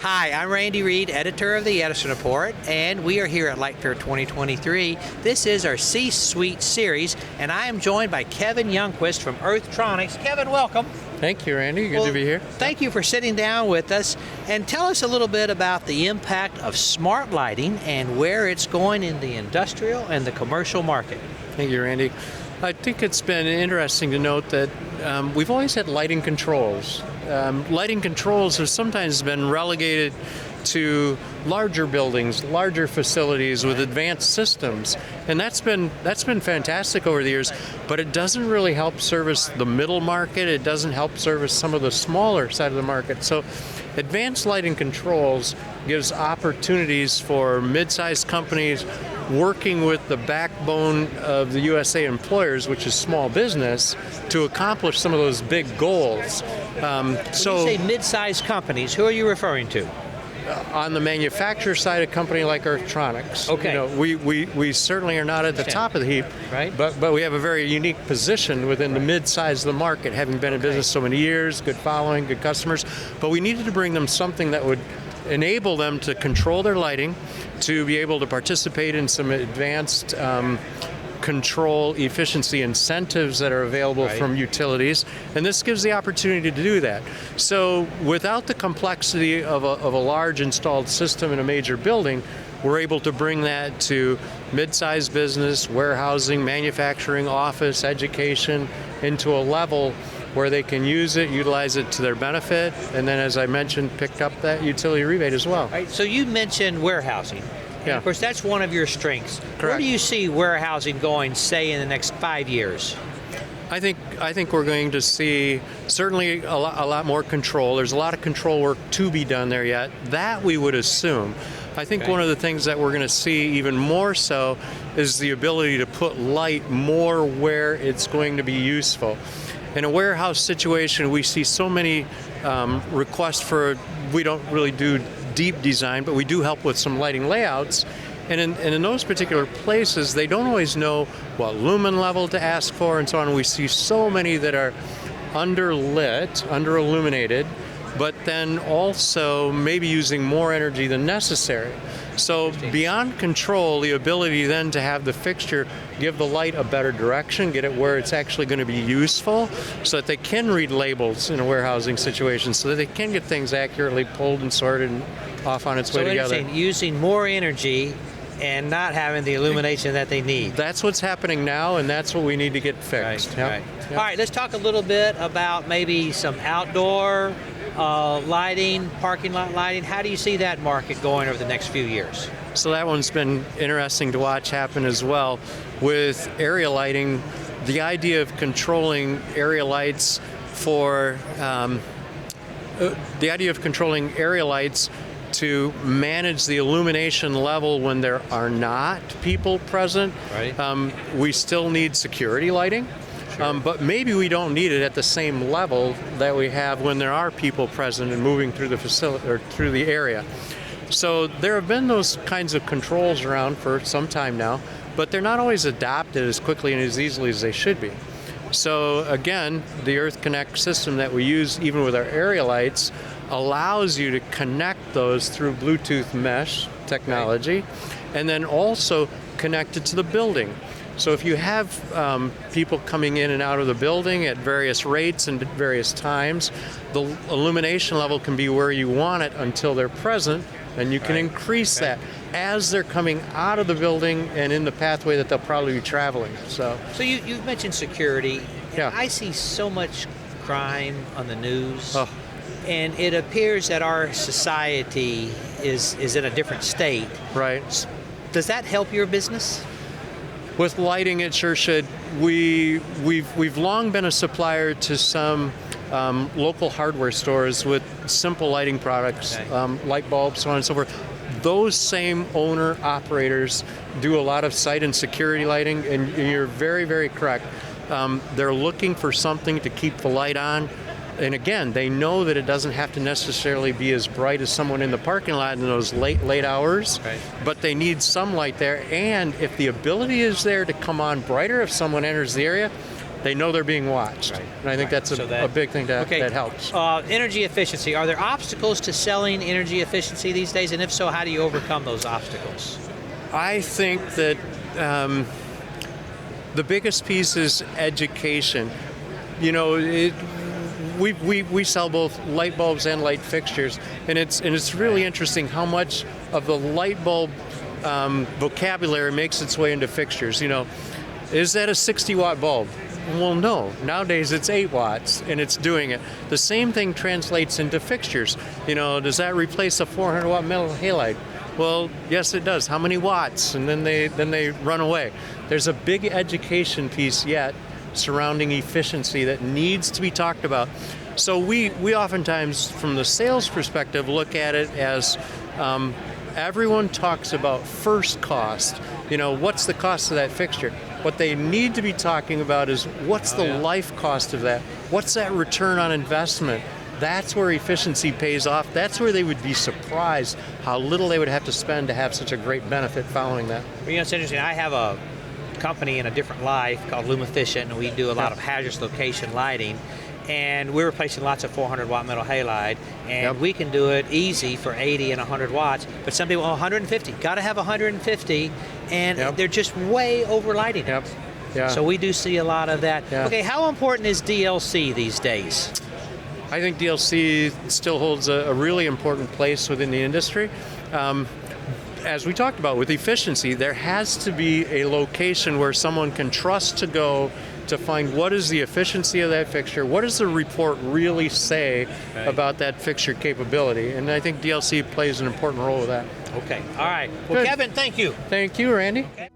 Hi, I'm Randy Reed, editor of the Edison Report, and we are here at LightFair 2023. This is our C-Suite series, and I am joined by Kevin Youngquist from EarthTronics. Kevin, welcome. Thank you, Randy. Good to be here. Thank you for sitting down with us, and tell us a little bit about the impact of smart lighting and where it's going in the industrial and the commercial market. Thank you, Randy. I think it's been interesting to note that we've always had lighting controls. Lighting controls have sometimes been relegated to larger buildings, larger facilities with advanced systems, and that's been fantastic over the years, but it doesn't really help service the middle market. It doesn't help service some of the smaller side of the market. So advanced lighting controls gives opportunities for mid-sized companies working with the backbone of the USA employers, which is small business, to accomplish some of those big goals. When you say mid-sized companies, who are you referring to? On the manufacturer side, a company like EarthTronics. Okay. You know, we certainly are not at the top of the heap, right? But we have a very unique position within the mid-size of the market, having been in business so many years, good following, good customers. But we needed to bring them something that would enable them to control their lighting, to be able to participate in some advanced control efficiency incentives that are available from utilities, and this gives the opportunity to do that. So without the complexity of a large installed system in a major building, we're able to bring that to mid-sized business, warehousing, manufacturing, office, education, into a level where they can use it, utilize it to their benefit, and then, as I mentioned, pick up that utility rebate as well. Right, so you mentioned warehousing. Yeah. Of course, that's one of your strengths. Correct. Where do you see warehousing going, say, in the next 5 years? I think we're going to see certainly a lot more control. There's a lot of control work to be done there yet. That we would assume. I think one of the things that we're going to see even more so is the ability to put light more where it's going to be useful. In a warehouse situation, we see so many requests for, we don't really do deep design, but we do help with some lighting layouts. And in those particular places, they don't always know what lumen level to ask for and so on. We see so many that are underlit, under-illuminated, but then also maybe using more energy than necessary. So beyond control, the ability then to have the fixture give the light a better direction, get it where it's actually going to be useful, so that they can read labels in a warehousing situation, so that they can get things accurately pulled and sorted and off on its way together. So using more energy and not having the illumination that they need. That's what's happening now, and that's what we need to get fixed. Right, Yep. right. Yep. All right, let's talk a little bit about maybe some outdoor lighting, parking lot lighting. How do you see that market going over the next few years? So that one's been interesting to watch happen as well. With area lighting, the idea of controlling area lights for to manage the illumination level when there are not people present. Right. We still need security lighting. Sure. But maybe we don't need it at the same level that we have when there are people present and moving through the facility or through the area. So there have been those kinds of controls around for some time now, but they're not always adopted as quickly and as easily as they should be. So again, the EarthConnect system that we use even with our area lights allows you to connect those through Bluetooth mesh technology, and then also connect it to the building. So if you have people coming in and out of the building at various rates and various times, the illumination level can be where you want it until they're present, and you can increase that as they're coming out of the building and in the pathway that they'll probably be traveling. So you've mentioned security. Yeah. I see so much crime on the news. Oh. And it appears that our society is in a different state. Right. Does that help your business? With lighting, it sure should. We've long been a supplier to some local hardware stores with simple lighting products, light bulbs, so on and so forth. Those same owner-operators do a lot of site and security lighting, and you're very, very correct. They're looking for something to keep the light on. And again, they know that it doesn't have to necessarily be as bright as someone in the parking lot in those late hours, but they need some light there. And if the ability is there to come on brighter if someone enters the area, they know they're being watched. Right. And I think that's a big thing that helps. Energy efficiency. Are there obstacles to selling energy efficiency these days? And if so, how do you overcome those obstacles? I think that the biggest piece is education. You know, we sell both light bulbs and light fixtures, and it's really interesting how much of the light bulb vocabulary makes its way into fixtures. You know, is that a 60-watt bulb? Well, no. Nowadays it's 8 watts, and it's doing it. The same thing translates into fixtures. You know, does that replace a 400-watt metal halide? Well, yes, it does. How many watts? And then they run away. There's a big education piece yet surrounding efficiency that needs to be talked about. So we oftentimes, from the sales perspective, look at it as everyone talks about first cost. You know, what's the cost of that fixture? What they need to be talking about is what's the life cost of that? What's that return on investment? That's where efficiency pays off. That's where they would be surprised how little they would have to spend to have such a great benefit following that. Well, you know, it's interesting. I have a company in a different life called Lumefficient, and we do a lot of hazardous location lighting. And we're replacing lots of 400-watt metal halide, and we can do it easy for 80 and 100 watts. But some people, 150, got to have 150, and they're just way over lighting it. Yeah. So we do see a lot of that. Yeah. Okay, how important is DLC these days? I think DLC still holds a really important place within the industry. As we talked about with efficiency, there has to be a location where someone can trust to go to find what is the efficiency of that fixture, what does the report really say about that fixture capability, and I think DLC plays an important role with that. Okay, all right. Well, Good. Kevin, thank you. Thank you, Randy. Okay.